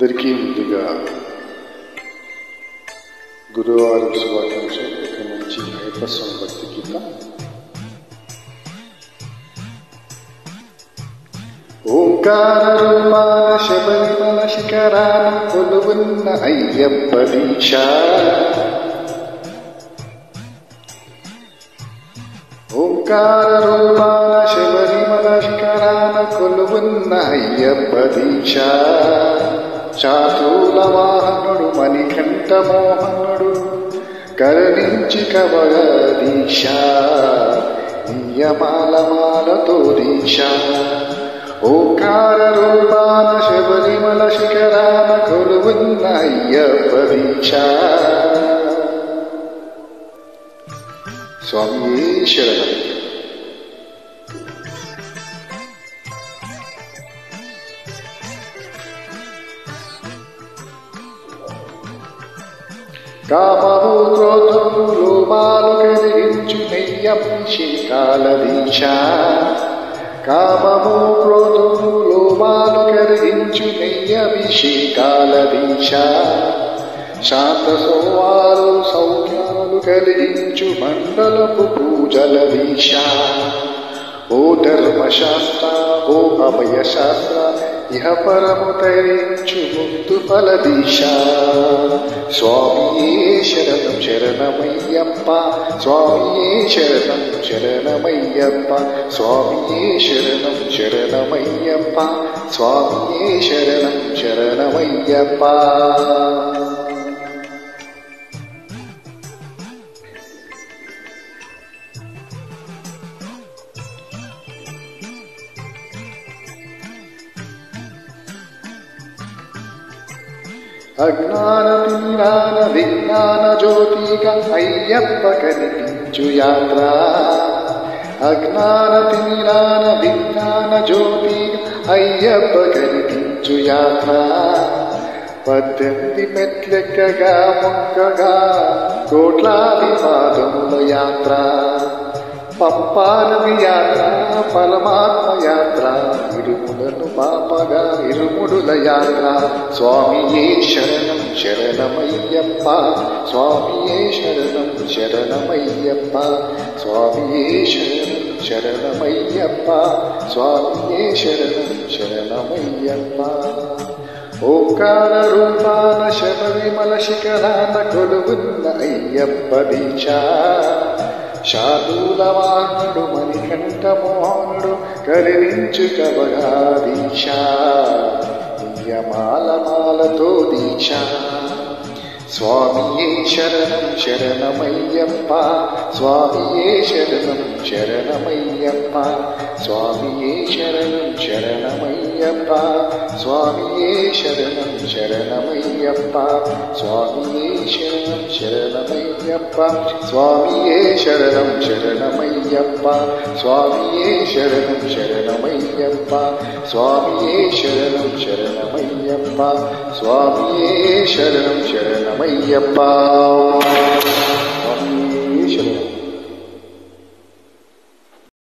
అందరికీ ముందుగా గురువారం శుభాకాంక్షలు. ఇక నుంచి అయ్యప్ప స్వామి భక్తి గీత. ఓంకార రూపాన శబరిమల శిఖరాన కొలువున్న అయ్యప్ప దీక్ష. ఓంకార రూపాన శబరిమల శిఖరాన కొలువున్న అయ్యప్ప దీక్ష. చాతుల వాహనుడు మణికంఠ మోహనుడు కరుణించి కవగ దీక్ష. నియమాలమాలతో దీక్ష. ఓంకార రూపాన శబరిమల శిఖరాన కొలువున్న అయ్యప్ప దీక్ష. స్వామియే శరణం. కామము క్రోధము లోభాలు కలిగించు నెయ్యభిషేకాల దీక్ష. కామము క్రోధము లోభాలు కలిగించు నెయ్యభిషేకాల దీక్ష. శాంత సోవాలు సౌఖ్యాలు కలిగించు మండలపు పూజల దీక్ష. ఓ ధర్మశాస్త్ర ఓ అభయ శాస్త్ర ఇహ పరము తరించు ముక్తు ఫల దీక్ష. స్వామియే శరణం శరణమయ్యప్ప. స్వామియే శరణం శరణమయ్యప్ప. స్వామియే శరణం శరణమయ్యప్ప. స్వామియే శరణం శరణమయ్యప్ప. అజ్ఞాన తీరాన విజ్ఞాన జ్యోతిగా అయ్యప్ప కనిపించు యాత్ర. అజ్ఞాన తీరాన విజ్ఞాన జ్యోతిగా అయ్యప్ప కనిపించు యాత్ర. 18 మెట్లెక్కగా మొక్కగా కోట్లాది పాదముల యాత్ర. పంపానది యాత్ర పరమాత్మ యాత్ర. ఇరుములను పాపగా ఇరుముడుల యాత్ర. స్వామియే శరణం శరణమయ్యప్ప. స్వామియే శరణం శరణమయ్యప్ప. స్వామియే శరణం శరణమయ్యప్ప. స్వామియే శరణం శరణమయ్యప్ప. ఓంకార రూపాన శబరిమల శిఖరాన కొలువున్న అయ్యప్ప దీక్ష. శాతుల వాహనుడు మణికంఠ మోహనుడు కరుణించు కవగా దీక్ష. నియమాలమాలతో దీక్ష. స్వామియే శరణం శరణమయ్యప్ప. స్వామియే శరణం శరణమయ్యప్ప. స్వామియే శరణం శరణమయ్యప్ప. స్వామియే శరణం శరణమయ్యప్ప. స్వామియే శరణం శరణమయ్యప్ప. స్వామియే శరణం శరణమయ్యప్ప. స్వామియే శరణం శరణమయ్యప్ప. స్వామియే శరణం శరణమయ్యప్ప. స్వామియే శరణం శరణమయ్యప్ప. స్వామియే శరణం.